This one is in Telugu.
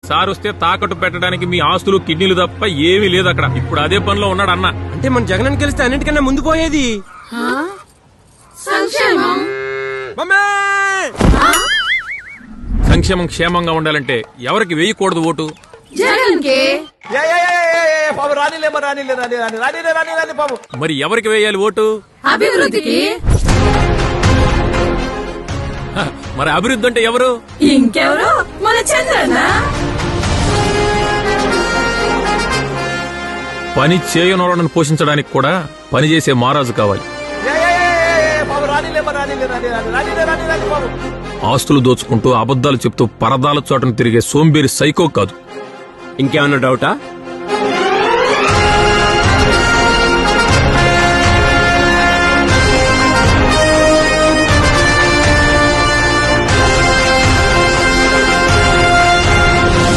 సార్ వస్తే తాకట్టు పెట్టడానికి మీ ఆస్తులు కిడ్నీలు తప్ప ఏమీ లేదు అక్కడ. ఇప్పుడు అదే పనిలో ఉన్నాడు అన్న. అంటే మన జగన్ గెలిస్తే అన్నిటికన్నా ముందు పోయేది సంక్షేమం క్షేమంగా ఉండాలంటే ఎవరికి వేయకూడదు ఓటు? మరి ఎవరికి వేయాలి ఓటు? అభివృద్ధికి. మరి అభివృద్ధి అంటే ఎవరు? ఇంకెవరు? మన చంద్రన్న. పని చేయనోళ్ళను పోషించడానికి కూడా పని చేసే మహారాజు కావాలి. ఆస్తులు దోచుకుంటూ అబద్దాలు చెప్తూ పరదాల చోటను తిరిగే సోంబేరి సైకో కాదు. ఇంకేమన్నా డౌటా?